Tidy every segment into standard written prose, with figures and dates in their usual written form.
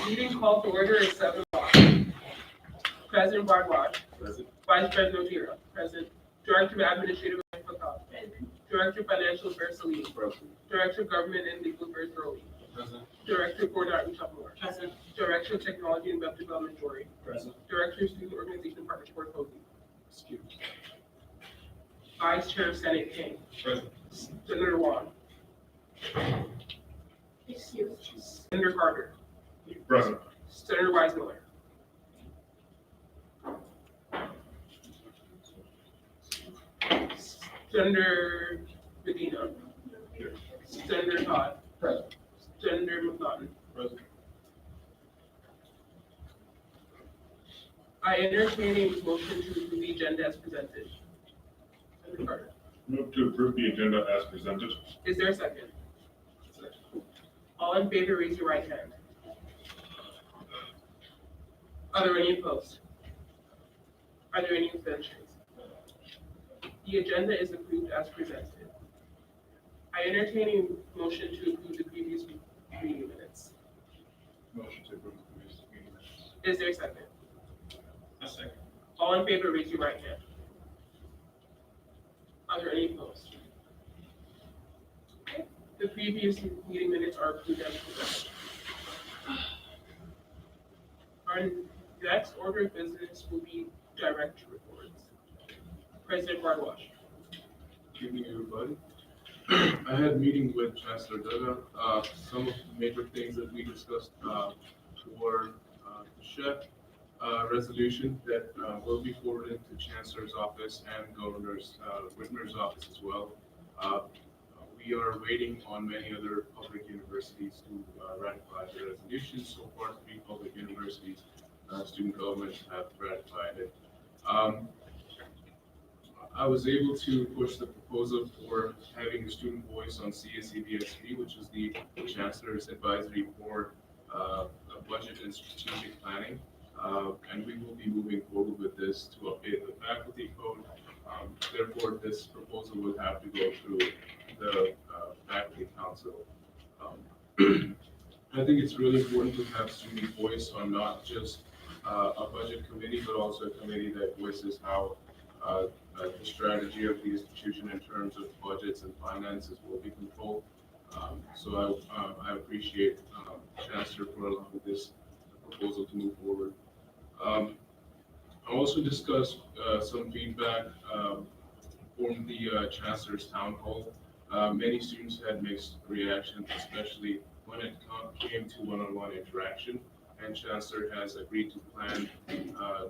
Meeting called to order at 7 o'clock. President Bardwaj. Present. Vice President Otira. Present. Director of Administrative Affairs. Present. Director of Financial Affairs Salim. Present. Director of Government and Legal Affairs Rowley. Present. Director of Board Art and Moore. Present. Director of Technology and Web Development Jory. Present. Director of Student Organization Partnership Board Posey. Excuse. Vice Chair of Senate King. Present. Senator Wong. Excuse. Senator Carter. Present. Senator Weissmuller. Senator Medina. Here. Senator Todd. Present. Senator McNaughton. Present. I entertain a motion to approve the agenda as presented. Senator Carter. Move to approve the agenda as presented. Is there a second? All in favor, raise your right hand. Are there any opposed? Are there any abstentions? The agenda is approved as presented. I entertain a motion to approve the previous meeting minutes. Motion to approve the previous meeting minutes. Is there a second? A second. All in favor, raise your right hand. Are there any opposed? Okay. The previous meeting minutes are approved as presented. Our next order of business will be director reports. President Bardwaj. Good evening, everybody. I had a meeting with Chancellor Dugga. Some of the major things that we discussed were the chef resolution that will be forwarded to Chancellor's office and Governor's Whitmer's office as well. We are waiting on many other public universities to ratify the resolution. So far, 3 public universities, student governments have ratified it. I was able to push the proposal for having a student voice on CSEBSP, which is the Chancellor's advisory for budget and strategic planning. And we will be moving forward with this to update the faculty code. Therefore, this proposal will have to go through the faculty council. I think it's really important to have student voice on not just a budget committee, but also a committee that voices how the strategy of the institution in terms of budgets and finances will be controlled. So I appreciate Chancellor for allowing this proposal to move forward. I also discussed some feedback from the Chancellor's town hall. Many students had mixed reactions, especially when it came to one-on-one interaction. And Chancellor has agreed to plan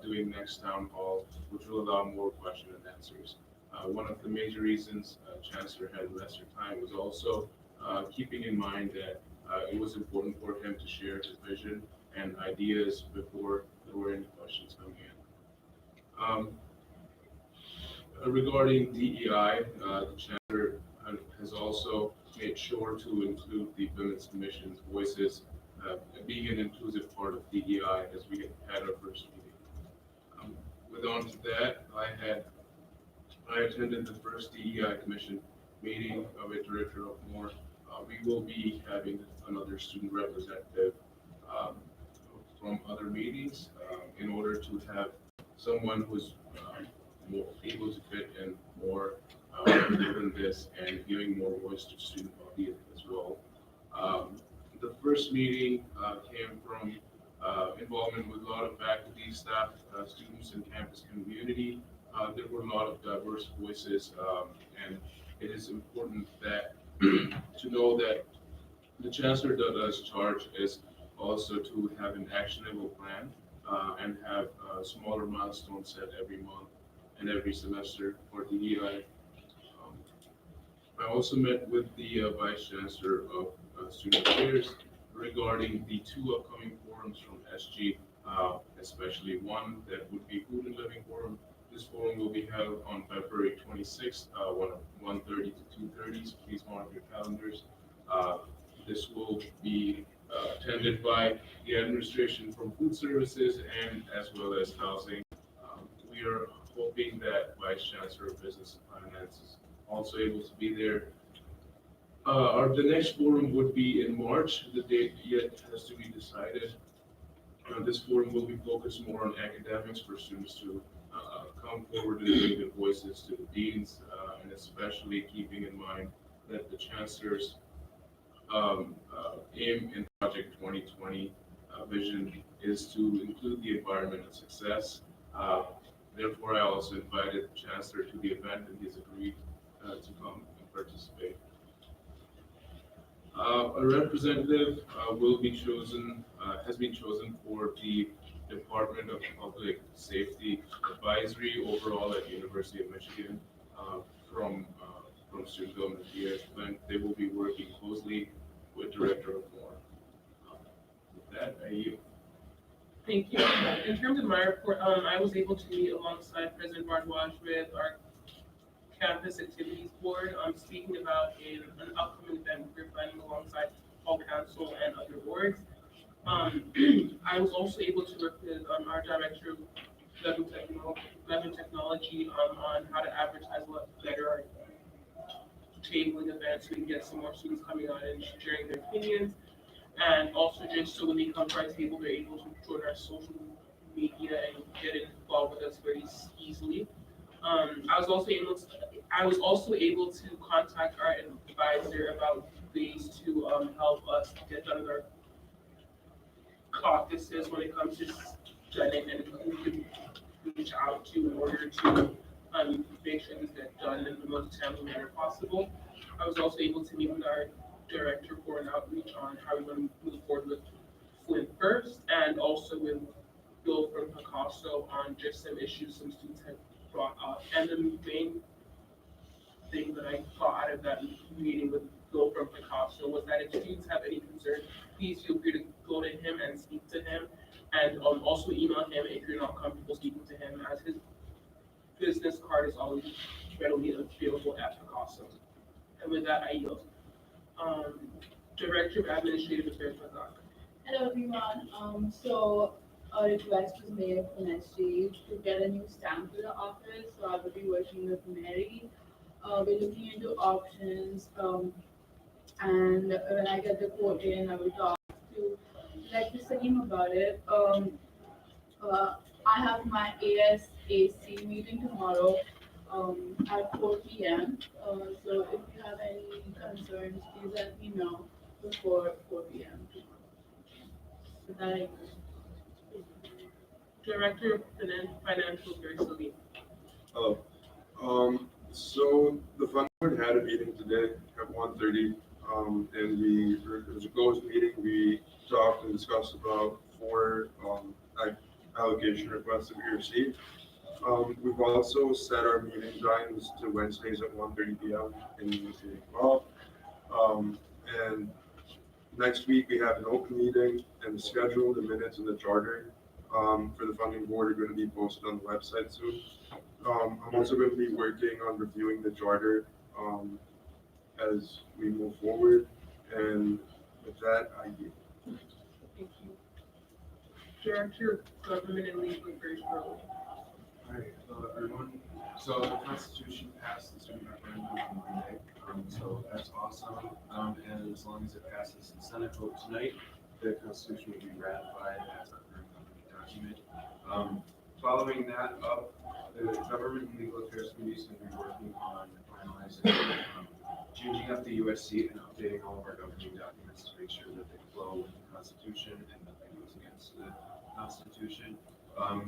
doing next town hall, which will allow more question and answers. One of the major reasons Chancellor had lesser time was also keeping in mind that it was important for him to share his vision and ideas before there were any questions coming in. Regarding DEI, the Chancellor has also made sure to include the Women's Commission's voices, being an inclusive part of DEI as we had our first meeting. With on to that, I attended the first DEI Commission meeting with Director Moore. We will be having another student representative from other meetings in order to have someone who's more able to fit in more within this and giving more voice to student body as well. The first meeting came from involvement with a lot of faculty, staff, students, and campus community. There were a lot of diverse voices, and it is important that to know that the Chancellor Dugga's charge is also to have an actionable plan and have smaller milestones set every month and every semester for DEI. I also met with the Vice Chancellor of Student Affairs regarding the 2 upcoming forums from SG, especially one that would be Food and Living Forum. This forum will be held on February 26th, 1:30 to 2:30. So please mark your calendars. This will be attended by the administration from food services and as well as housing. We are hoping that Vice Chancellor of Business and Finance is also able to be there. The next forum would be in March. The date yet has to be decided. This forum will be focused more on academics for students to come forward and bring their voices to the deans, and especially keeping in mind that the chancellor's aim in Project 2020 vision is to include the environment of success. Therefore, I also invited the chancellor to the event, and he's agreed to come and participate. A representative will be chosen, has been chosen for the Department of Public Safety Advisory overall at University of Michigan from student government Michigan-Flint. They will be working closely with Director of Moore. With that, I yield. Thank you. In terms of my report, I was able to meet alongside President Bardwaj with our campus activities board, speaking about an upcoming event we're planning alongside all council and other boards. I was also able to work with our director of Lebanon Technology on how to advertise what better our tabling events so we can get some more students coming on and sharing their opinions. And also just so when they come to our table, they're able to join our social media and get involved with us very easily. I was also able to contact our advisor about ways to help us get done with our caucuses when it comes to studying and who we can reach out to in order to make sure these get done in the most timely manner possible. I was also able to meet with our director for an outreach on how we're going to move forward with Flint first, and also with Bill from Picasso on just some issues some students had brought up. And the main thing that I got out of that meeting with Bill from Picasso was that if students have any concerns, please feel free to go to him and speak to him, and also email him if you're not comfortable speaking to him, as his business card is always readily available at Picasso. And with that, I yield. Director of Administrative Affairs, Mazak. Hello everyone. So a request was made from SG to get a new stamp for the office. So I will be working with Mary. We're looking into options. And when I get the quote in, I will talk to like the same about it. I have my ASAC meeting tomorrow at 4 p.m. So if you have any concerns, please let me know before 4 p.m. So that I Director of Financial Affairs, Salim. Hello. So the fund board had a meeting today at 1:30, and it was a closed meeting. We talked and discussed about 4 allocation requests that we received. We've also set our meeting times to Wednesdays at 1:30 p.m. in the meeting as well. And next week we have an open meeting, and the schedule, the minutes, and the charter for the funding board are going to be posted on the website soon. I'm also going to be working on reviewing the charter as we move forward. And with that, I yield. Thank you. Director of Government and Legal Affairs, Earl. Hi, hello everyone. So the Constitution passed the student referendum on Monday, so that's awesome. And as long as it passes the Senate vote tonight, the Constitution will be ratified as a current government document. Following that up, the Government and Legal Affairs Committee is going to be working on finalizing, changing up the USC and updating all of our governing documents to make sure that they flow with the Constitution and nothing goes against the Constitution.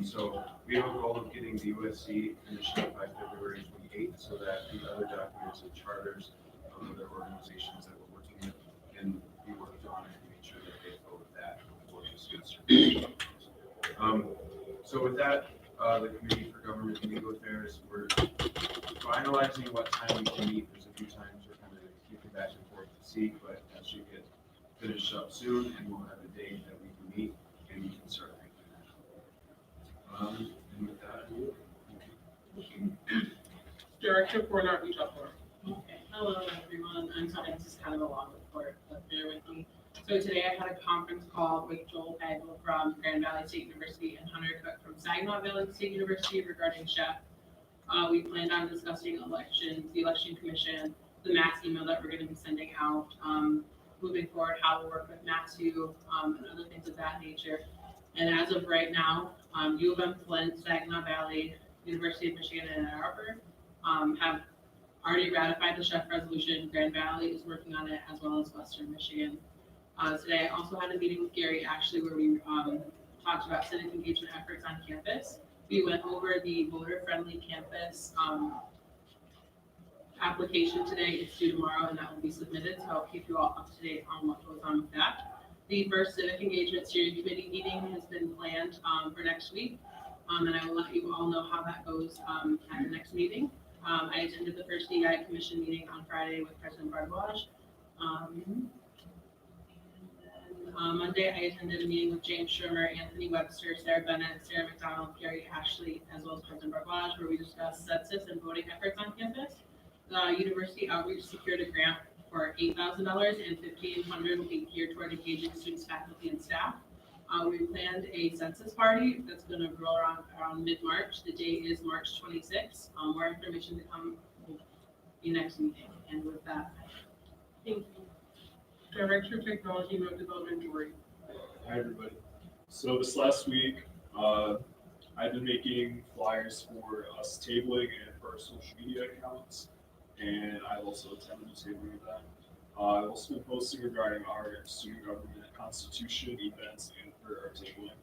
So we have a goal of getting the USC finished up by February 28th, so that the other documents and charters of other organizations that we're working with can be worked on and make sure that they flow with that before this gets so with that, the Committee for Government and Legal Affairs, we're finalizing what time we can meet. There's a few times we're kind of keeping back and forth to see, but that should get finished up soon, and we'll have a date that we can meet and we can start. And with that, Director for an Outreach Upper. Okay, hello everyone. I'm sorry, this is kind of a long report, but bear with me. So today I had a conference call with Joel Pagel from Grand Valley State University and Hunter Cook from Saginaw Valley State University regarding CHEF. We planned on discussing elections, the election commission, the mass email that we're gonna be sending out, moving forward, how we'll work with Matthew, and other things of that nature. And as of right now, U of M Flint, Saginaw Valley, University of Michigan, and Ann Arbor, have already ratified the chef resolution. Grand Valley is working on it, as well as Western Michigan. Today, I also had a meeting with Gary Ashley where we talked about civic engagement efforts on campus. We went over the voter-friendly campus application today. It's due tomorrow, and that will be submitted, so I'll keep you all up to date on what goes on with that. The first civic engagement steering committee meeting has been planned for next week, and I will let you all know how that goes at the next meeting. I attended the first DEI commission meeting on Friday with President Bardwaj. Monday, I attended a meeting with James Shermer, Anthony Webster, Sarah Bennett, Sarah McDonald, Gary Ashley, as well as President Bardwaj, where we discussed census and voting efforts on campus. The University Outreach secured a grant for $8,000, and $1,500 will be geared toward engaging students, faculty, and staff. We planned a census party that's going to roll around mid-March. The date is March 26th. More information to come will be next meeting. And with that, Thank you. Director of Technology and Web Development, Jory. Hi, everybody. So this last week, I've been making flyers for us tabling and for our social media accounts, and I've also attended the tabling event. I've also been posting regarding our student government constitution events and for our tabling.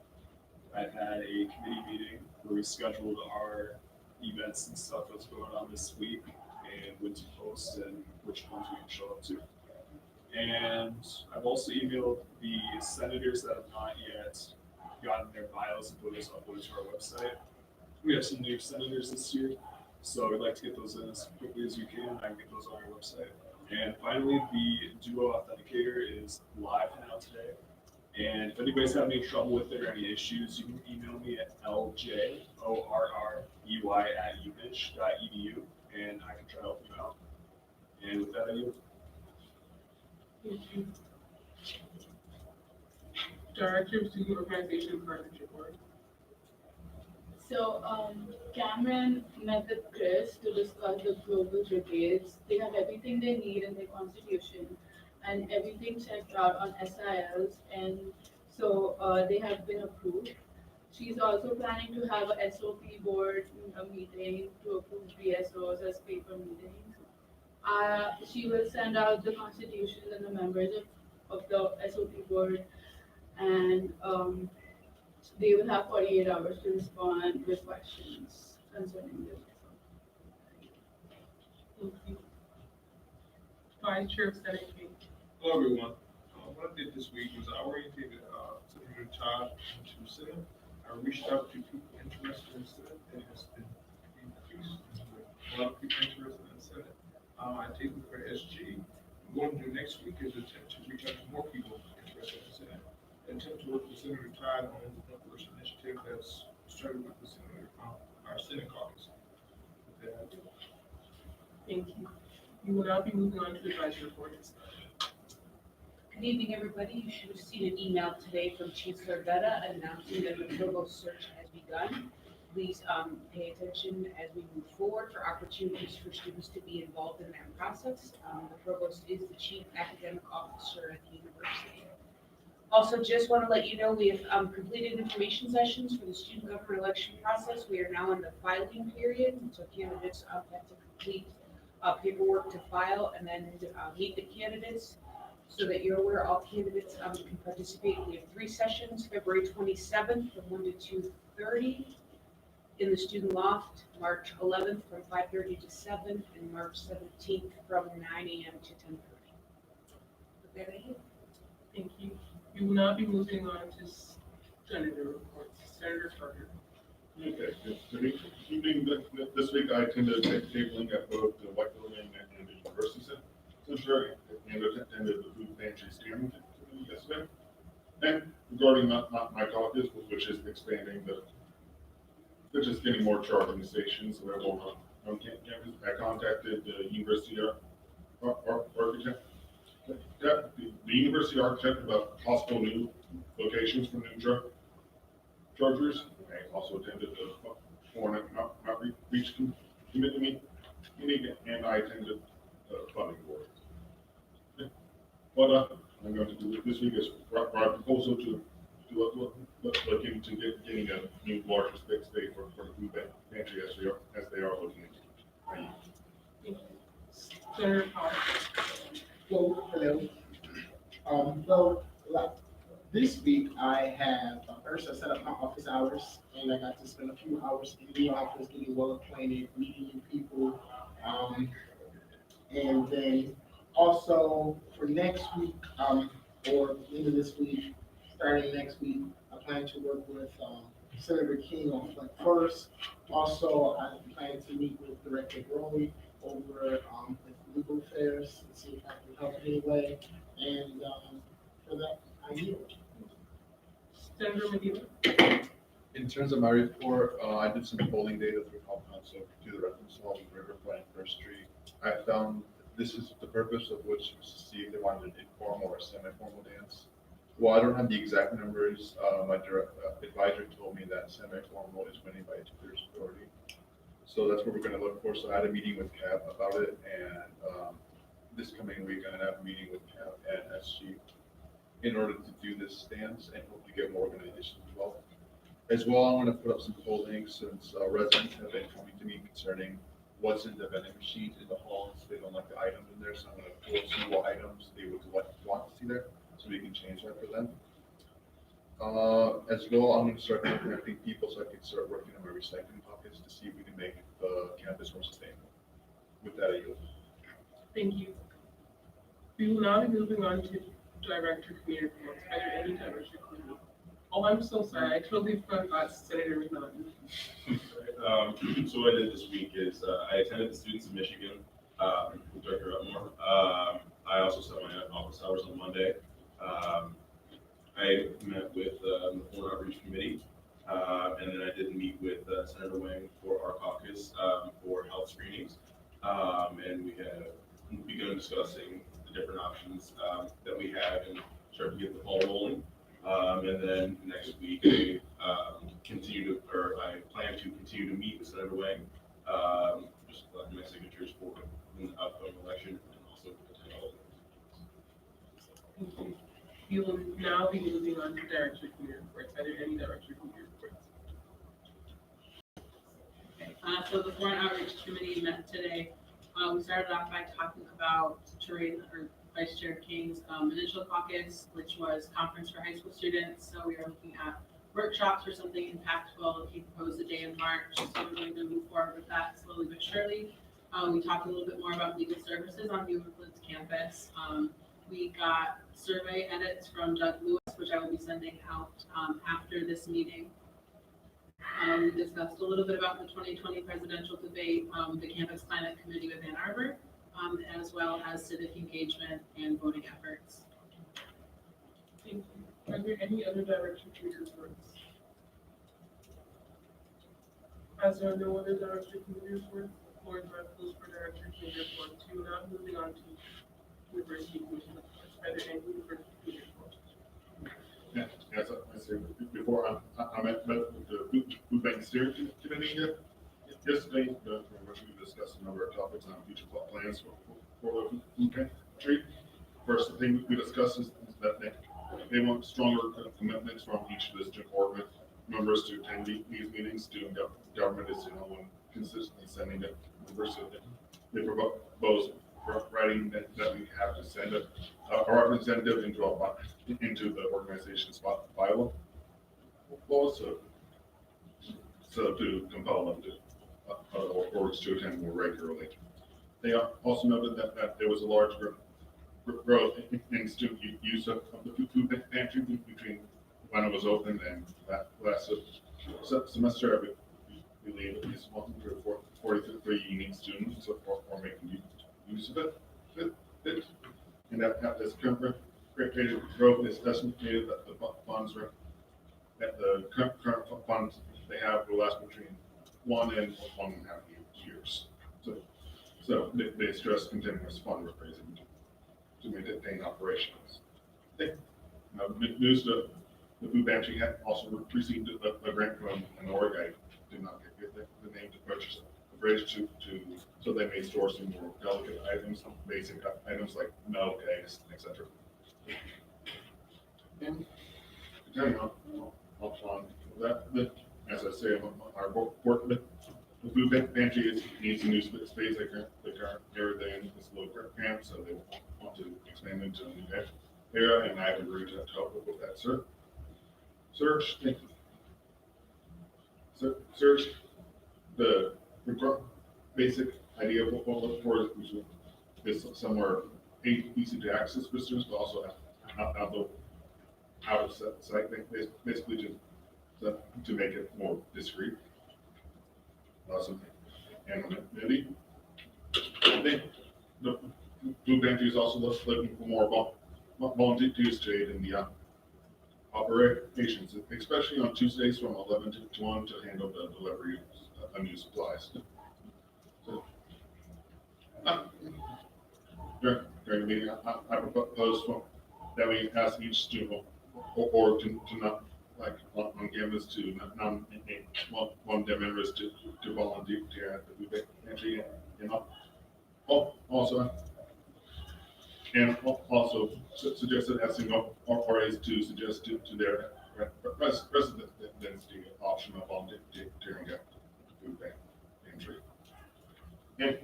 I've had a committee meeting where we scheduled our events and stuff that's going on this week and when to post and which ones we can show up to. And I've also emailed the senators that have not yet gotten their bios and photos uploaded to our website. We have some new senators this year, so we'd like to get those in as quickly as we can. I can get those on our website. And finally, the Duo Authenticator is live now today. And if anybody's having any trouble with it or any issues, you can email me at ljorrey@umich.edu, and I can try to help you out. And with that, I yield. Thank you. Director of Student Organization Partnership Board. So, Cameron met with Chris to discuss the global brigades. They have everything they need in their constitution and everything checked out on SILs, and so they have been approved. She's also planning to have a SOP board meeting to approve BSOs as paper meetings. She will send out the constitution and the members of the SOP board, and they will have 48 hours to respond with questions concerning this. Thank you. Vice Chair of Senate King. Hello, everyone. What I did this week was I orientated Senator Todd into Senate. I reached out to people interested in Senate, and it has been increased. A lot of people interested in Senate. I tabled for SG. What I'm going to do next week is attempt to reach out to more people interested in Senate. Attempt to work with Senator Todd on the first initiative that's started with the Senator, our Senate caucus. Thank you. You will now be moving on to advisory reports. Good evening, everybody. You should have seen an email today from Chancellor Vetta announcing that the provost search has begun. Please pay attention as we move forward for opportunities for students to be involved in that process. The provost is the chief academic officer at the university. Also, just want to let you know we have completed information sessions for the student government election process. We are now in the filing period, and so candidates have to complete paperwork to file and then meet the candidates. So that you're aware, all candidates can participate. We have 3 sessions, February 27th from 1 to 2:30 in the student loft, March 11th from 5:30 to 7, and March 17th from 9 a.m. to 10:30. With that, I yield. Thank you. You will now be moving on to Senator reports. Senator Carter. Okay, good evening. This week I attended a tabling at both the White Building and the University Center and attended the food pantry steering committee yesterday. And regarding my caucus, which is expanding which is getting more charging stations available on campus, I contacted the University architect. The University architect about possible new locations for new chargers. I also attended the Foreign Outreach Committee meeting, and I attended funding for it. What I'm going to do this week is write a proposal to look into getting a new larger space for the food pantry as they are looking into. Thank you. Senator Powell. Well, hello. Well, like, this week I have, first I set up my office hours and I got to spend a few hours in the office getting well acquainted, meeting new people. And then also for next week, or the end of this week, starting next week, I plan to work with, Senator King on Flint first. Also, I plan to meet with Director Rowley over, with legal affairs and see if I can help in any way. And, for that, I yield. Senator Medina. In terms of my report, I did some polling data through Help Council to the reference hall in Riverfront First Street. I found this is the purpose of which was to see if they wanted an informal or semi-formal dance. Well, I don't have the exact numbers. My advisor told me that semi-formal is winning by a 2/3 majority. So that's what we're going to look for. So I had a meeting with CAB about it, and this coming week I'm going to have a meeting with CAB and SG in order to do this dance and hope to get more organizations involved. As well, I'm going to put up some polling since residents have been coming to me concerning what's in the vending machines in the halls. They don't like the items in there, so I'm going to see what items they would want to see there, so we can change that for them. As well, I'm going to start contacting people so I can start working on my recycling pockets to see if we can make the campus more sustainable. With that, I yield. Thank you. We will now be moving on to Director Community Reports. Are there any Director Community? Oh, I'm so sorry. I totally forgot Senator McNaughton. So what I did this week is I attended the Students of Michigan with Director Upmore. I also set my office hours on Monday. I met with the Foreign Outreach Committee, and then I did meet with Senator Wang for our caucus for health screenings. And we have begun discussing the different options that we have and start to get the ball rolling. And then next week, I plan to continue to meet with Senator Wang, just collecting my signatures for the upcoming election and also potential. Thank you. We will now be moving on to Director Community Reports. Are there any Director Community Reports? Okay, so the Foreign Outreach Committee met today. We started off by talking about Vice Chair King's initial caucus, which was conference for high school students. So we are looking at workshops for something impactful. He proposed a day in March, so we're going to move forward with that slowly but surely. We talked a little bit more about legal services on Michigan-Flint's campus. We got survey edits from Doug Lewis, which I will be sending out after this meeting. We discussed a little bit about the 2020 presidential debate, the Campus Climate Committee with Ann Arbor, as well as civic engagement and voting efforts. Thank you. Are there any other Director Community Reports? As there are no other Director Community Reports, boards are closed for Director Community Reports. We will now be moving on to University Commission Reports. Are there any University Community Reports? Yeah, as I said before, I met with the Food Bank Steering Committee yesterday. We discussed a number of topics on future plans for the food pantry. First thing we discussed is that they want stronger commitments from each district board members to attend these meetings. Student government is the only one consistently sending it members. So they propose writing that we have to send a representative into the organization's bylaw. Also, so to compel them to boards to attend more regularly. They also noted that there was a large growth in student use of the food pantry between when it was open and last semester. I believe it is 143 unique students for making use of it. And that this current growth is estimated that the funds current funds they have will last between 1 and 1.5 years. So they stress continuous fundraising to maintain operations. News to the food pantry had also received a grant from an org. I did not get the name to purchase a bridge to So they may store some more delicate items, basic items like metal kegs, etc. And depending on that, as I say, our work, the food pantry needs a new space. They current area they in is a little cramped, so they want to expand into a new area, and I have agreed to help with that search. The basic idea of what we'll look for is somewhere easy to access for students, but also out of sight, basically to make it more discreet. Awesome. Anonymity. I think the food pantry is also looking for more volunteers to aid in the operations, especially on Tuesdays from 11 to 1 to handle the delivery of new supplies. So, during the meeting, I propose that we ask each student or to not, like on campus, to nominate one of their members to volunteer at the food pantry, and also suggested asking RAs to suggest to their residents the option of volunteering at the food pantry. And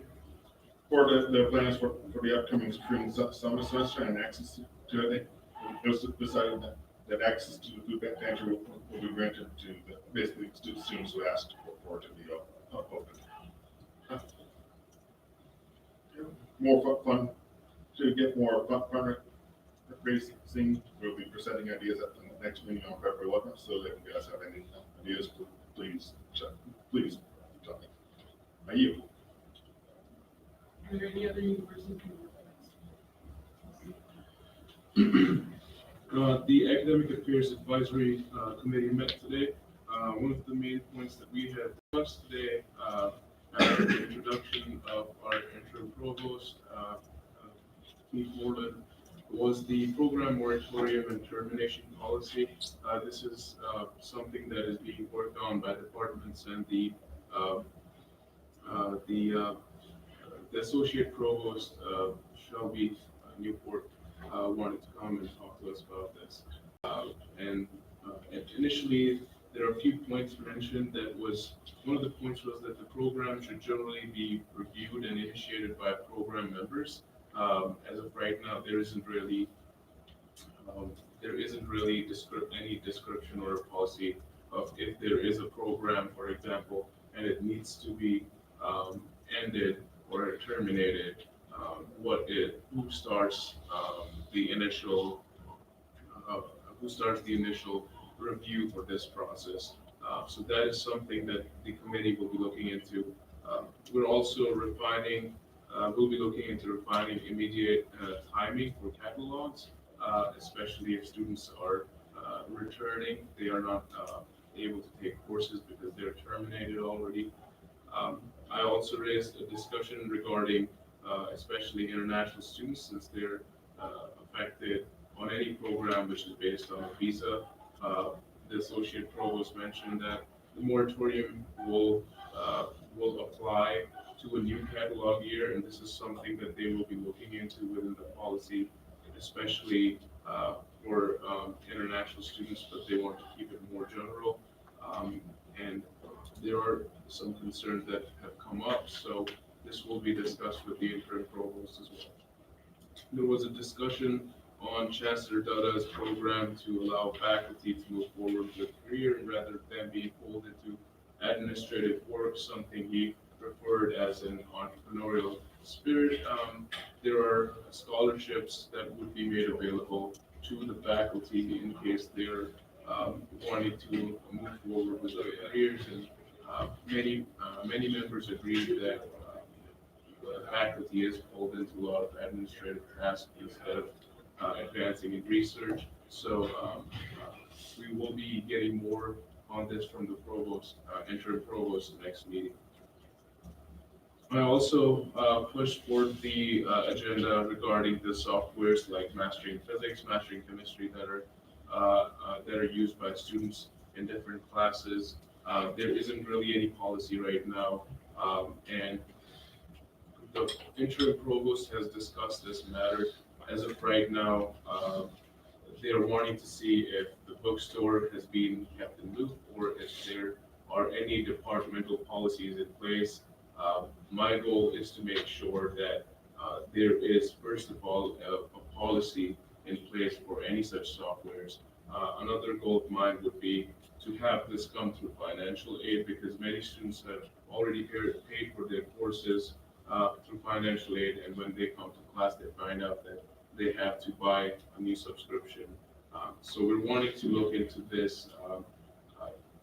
for the plans for the upcoming spring summer semester and access to it, it was decided that access to the food pantry will be granted to basically students who asked for it to be open. More fun. To get more fundraising, we'll be presenting ideas at the next meeting on February 11th. So that if you guys have any ideas, please tell me. Are you? Are there any other universities? The Academic Affairs Advisory Committee met today. One of the main points that we had discussed today, after the introduction of our interim provost, Keith Moreland, was the program moratorium and termination policy. This is something that is being worked on by departments, and the associate provost, Shelby Newport, wanted to come and talk to us about this. And initially, there are a few points mentioned. One of the points was that the program should generally be reviewed and initiated by program members. As of right now, there isn't really any description or a policy of if there is a program, for example, and it needs to be ended or terminated, who starts the initial review for this process. So that is something that the committee will be looking into. We're also we'll be looking into refining immediate timing for catalogs, especially if students are returning. They are not able to take courses because they're terminated already. I also raised a discussion regarding especially international students, since they're affected on any program which is based on a visa. The associate provost mentioned that the moratorium will apply to a new catalog year, and this is something that they will be looking into within the policy, especially for international students, but they want to keep it more general. And there are some concerns that have come up, so this will be discussed with the interim provost as well. There was a discussion on Chancellor Dada's program to allow faculty to move forward with career rather than being pulled into administrative work, something he referred as an entrepreneurial spirit. There are scholarships that would be made available to the faculty in case they're wanting to move forward with their careers, and many members agreed that the faculty is pulled into a lot of administrative tasks instead of advancing in research. So we will be getting more on this from the provost, interim provost, next meeting. I also pushed for the agenda regarding the softwares like mastering physics, mastering chemistry that are used by students in different classes. There isn't really any policy right now, and the interim provost has discussed this matter. As of right now, they're wanting to see if the bookstore has been kept in loop or if there are any departmental policies in place. My goal is to make sure that there is, first of all, a policy in place for any such softwares. Another goal of mine would be to have this come through financial aid because many students have already paid for their courses through financial aid, and when they come to class, they find out that they have to buy a new subscription. So we're wanting to look into this.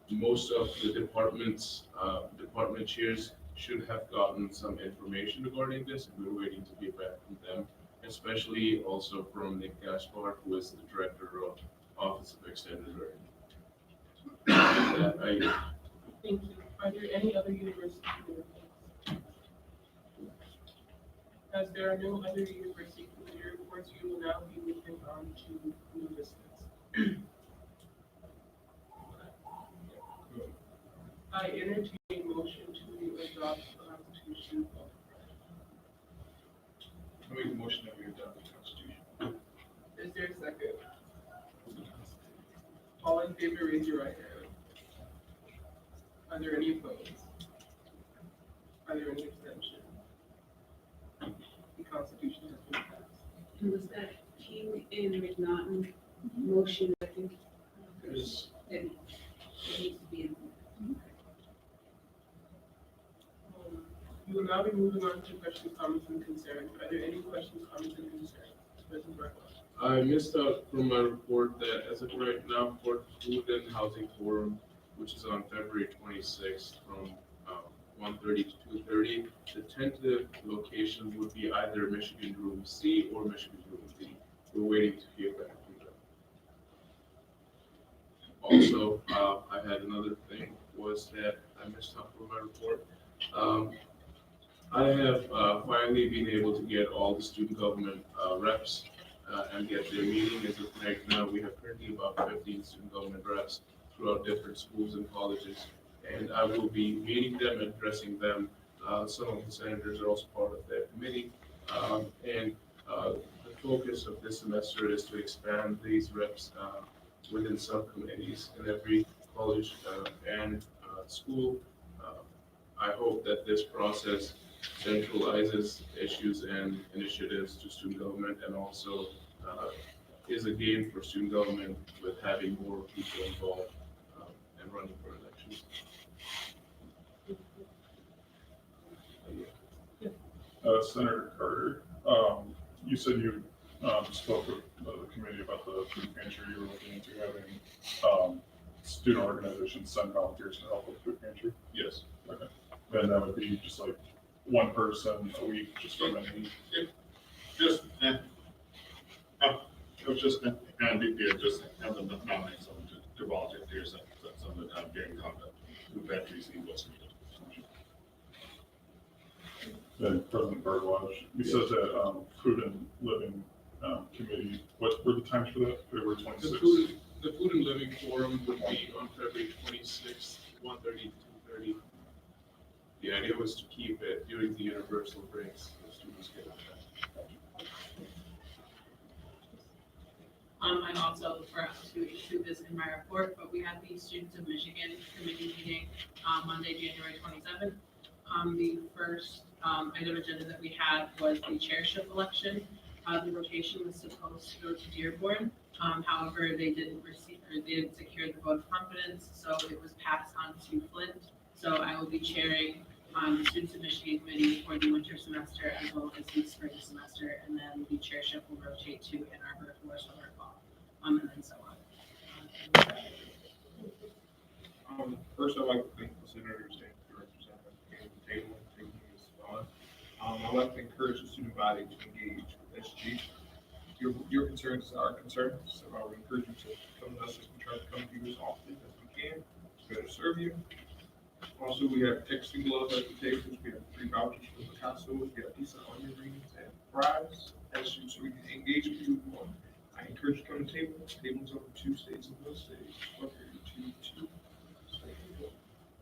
Most of the department chairs should have gotten some information regarding this, and we're waiting to hear back from them, especially also from Nick Gaspar, who is the director of Office of Extended Learning. Thank you. Are there any other university committee reports? As there are no other university committee reports, we will now be moving on to new business. I entertain a motion to adopt the Constitution of I make a motion that we adopt the Constitution. Is there a second? All in favor, raise your right hand. Are there any opposed? Are there any abstentions? The Constitution has been passed. And was that King and McNaughton motion, I think? Yes. It needs to be in. We will now be moving on to questions, comments, and concerns. Are there any questions, comments, and concerns? President Barclay. I missed out from my report that as of right now, for Food and Housing Forum, which is on February 26th from 1:30 to 2:30, the tentative location would be either Michigan Room C or Michigan Room D. We're waiting to hear back from them. Also, I had another thing was that I missed out from my report. I have finally been able to get all the student government reps and get their meeting. As of right now, we have currently about 15 student government reps throughout different schools and colleges. And I will be meeting them, addressing them. Some of the senators are also part of that committee. And the focus of this semester is to expand these reps within subcommittees in every college and school. I hope that this process centralizes issues and initiatives to student government and also is a gain for student government with having more people involved and running for elections. Senator Carter, you said you spoke with the committee about the food pantry. You were looking into having student organizations send volunteers to help with food pantry? Yes. Okay. And that would be just like one person a week, just from any. It was just, And yeah, just have them nominate someone to volunteers at some of the time getting conduct. Food pantries, he wasn't. And President Birdwatch, you said that food and living committee, what were the times for that? February 26th? The Food and Living Forum would be on February 26th, 1:30 to 2:30. The idea was to keep it during the universal breaks, so students get out. I also forgot to include this in my report, but we had the Students of Michigan committee meeting Monday, January 27th. The first item agenda that we had was the chairship election. The rotation was supposed to go to Dearborn. However, they didn't secure the vote of confidence, so it was passed on to Flint. So I will be chairing the Students of Michigan committee for the winter semester as well as the spring semester, and then the chairship will rotate to Ann Arbor for summer, fall, and then so on. First, I'd like to thank the senators and directors at the table and taking this on. I'd like to encourage the student body to engage with SG. Your concerns are our concerns, so I would encourage you to come to us as we try to come to you as often as we can to better serve you. Also, we have texting gloves at the tables. We have 3 vouchers for the Picasso. We have decent onion rings and fries. As you, so we can engage with you more. I encourage you to come to the table. Tables on Tuesdays and Wednesdays. 1:30 to 2. So,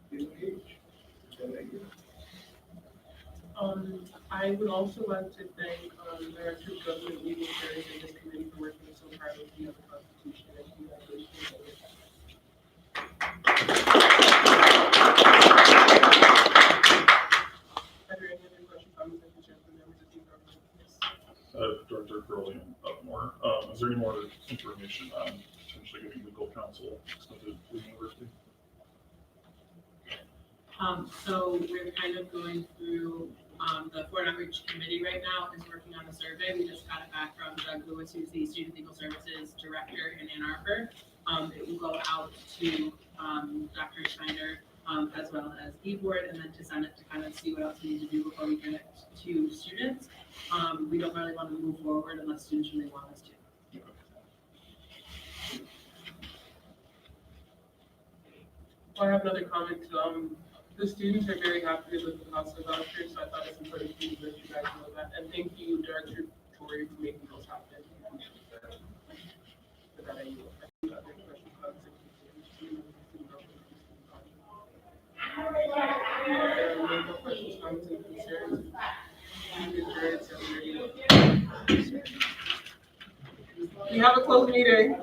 get engaged. I would also like to thank Director of Government Legal Affairs and this committee for working so tirelessly on the Constitution and congratulations. Are there any other questions, comments, or concerns from members of the government? Yes. Director Curley and Upmore, is there any more information on potentially getting legal counsel extended to the university? So we're kind of going through, the Foreign Outreach Committee right now is working on a survey. We just got it back from Doug Lewis, who's the Student Legal Services Director in Ann Arbor. It will go out to, Dr. Schneider, as well as e-board, and then to Senate to kind of see what else we need to do before we get it to students. We don't really want to move forward unless students really want us to. I have another comment. The students are very happy with the cost of vouchers, so I thought it's important to let you guys know that. And thank you, Director Torrey, for making those happen. For that, I yield. I think other questions, comments, and no questions, comments, and concerns. We have a closed meeting.